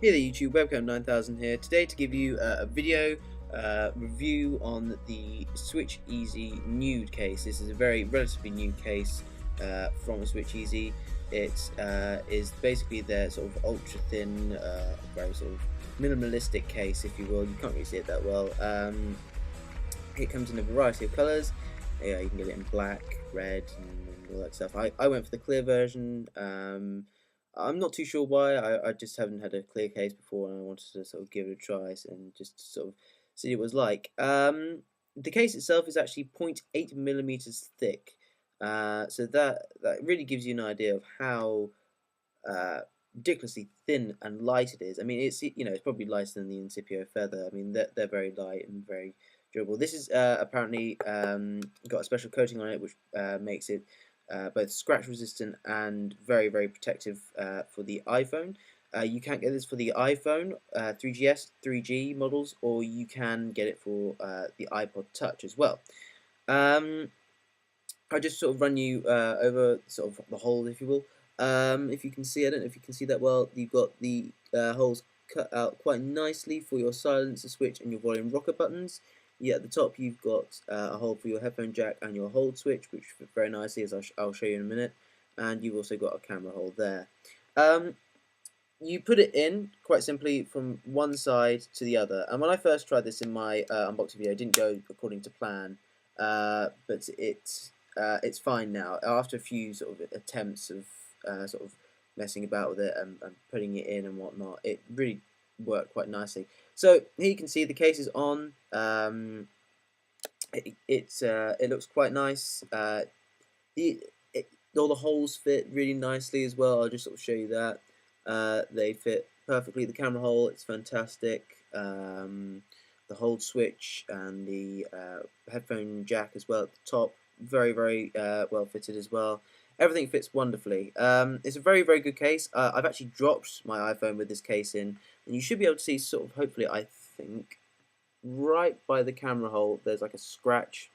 Hey there YouTube, Webcam 9000 here, today to give you a video review on the Switcheasy NUDE case. This is a very relatively new case from Switcheasy. It is basically their sort of ultra thin, very sort of minimalistic case, if you will. You can't really see it that well. It comes in a variety of colours. Yeah, you can get it in black, red, and all that stuff. I went for the clear version. I'm not too sure why. I just haven't had a clear case before, and I wanted to sort of give it a try and just sort of see what it was like. The case itself is actually 0.8 millimeters thick, so that really gives you an idea of how ridiculously thin and light it is. I mean, it's it's probably lighter than the Incipio Feather. I mean, they're very light and very durable. This is apparently got a special coating on it, which makes it both scratch resistant and very protective for the iPhone. You can get this for the iPhone 3GS, 3G models, or you can get it for the iPod Touch as well. I'll just sort of run you over sort of the hole, if you will. If you can see, I don't know if you can see that well, you've got the holes cut out quite nicely for your silencer switch and your volume rocker buttons. Yeah, at the top you've got a hole for your headphone jack and your hold switch, which fit very nicely, as I'll show you in a minute. And you've also got a camera hole there. You put it in quite simply from one side to the other. And when I first tried this in my unboxing video, it didn't go according to plan, but it's fine now. After a few sort of attempts of sort of messing about with it and putting it in and whatnot, it really worked quite nicely. So here you can see the case is on. It looks quite nice. All the holes fit really nicely as well. I'll just sort of show you that. They fit perfectly. The camera hole, it's fantastic. The hold switch and the headphone jack as well at the top, very well fitted as well. Everything fits wonderfully. It's a very good case. I've actually dropped my iPhone with this case in, and you should be able to see sort of, hopefully, I think, right by the camera hole, there's like a scratch.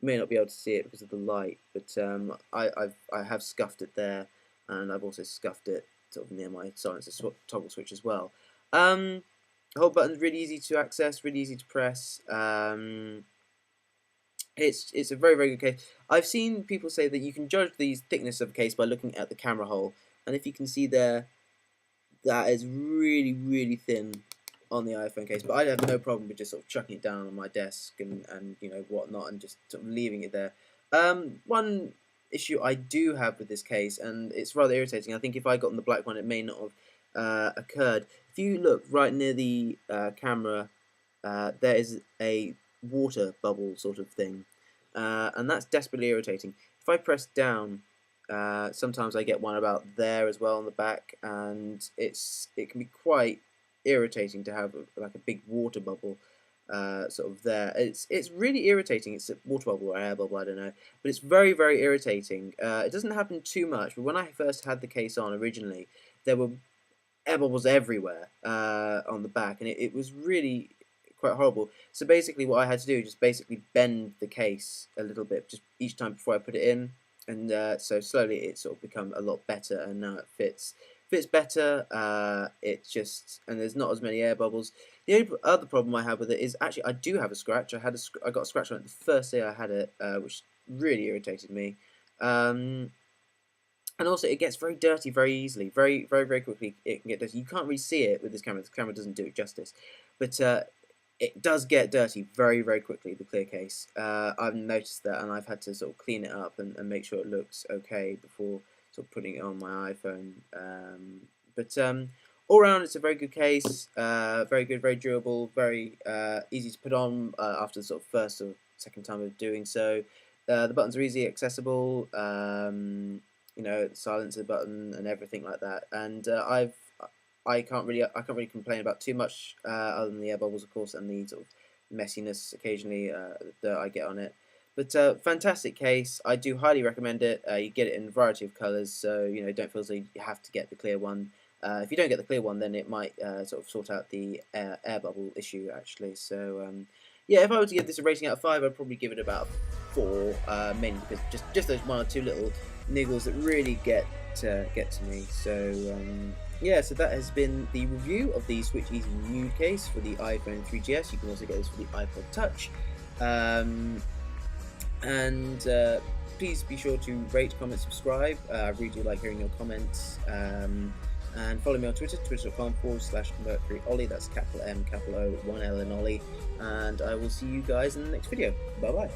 You may not be able to see it because of the light, but I have scuffed it there, and I've also scuffed it sort of near my silencer toggle switch as well. The whole button's really easy to access, really easy to press. It's a very good case. I've seen people say that you can judge the thickness of a case by looking at the camera hole, and if you can see there, that is really thin on the iPhone case. But I have no problem with just sort of chucking it down on my desk and whatnot, and just sort of leaving it there. One issue I do have with this case, and it's rather irritating. I think if I got on the black one, it may not have occurred. If you look right near the camera, there is a water bubble sort of thing, and that's desperately irritating. If I press down, sometimes I get one about there as well on the back, and it can be quite irritating to have like a big water bubble sort of there. It's really irritating. It's a water bubble or air bubble, I don't know, but it's very irritating. It doesn't happen too much, but when I first had the case on originally, there were air bubbles everywhere on the back, and it was really quite horrible. So basically what I had to do is just basically bend the case a little bit just each time before I put it in, and so slowly it sort of become a lot better, and now it fits better. It's just, and there's not as many air bubbles. The only other problem I have with it is actually I do have a scratch. I got a scratch on it the first day I had it, which really irritated me. And also it gets very dirty very easily, very quickly. It can get dirty. You can't really see it with this camera. This camera doesn't do it justice, but it does get dirty very quickly, the clear case. I've noticed that, and I've had to sort of clean it up and make sure it looks okay before sort of putting it on my iPhone. But all around, it's a very good case, very good, very durable, very easy to put on after the sort of first or second time of doing so. The buttons are easily accessible, the silencer button and everything like that. And I can't really complain about too much other than the air bubbles, of course, and the sort of messiness occasionally that I get on it. But fantastic case. I do highly recommend it. You get it in a variety of colours, so don't feel as though you have to get the clear one. If you don't get the clear one, then it might sort of sort out the air bubble issue actually. So yeah, if I were to give this a rating out of 5, I'd probably give it about 4, mainly because just those one or two little niggles that really get to me. So yeah, so that has been the review of the Switcheasy NUDE case for the iPhone 3GS. You can also get this for the iPod Touch. And please be sure to rate, comment, subscribe. I really do like hearing your comments. And follow me on Twitter, twitter.com/Mercury Ollie. That's capital M, capital O, 1L in Ollie. And I will see you guys in the next video. Bye bye.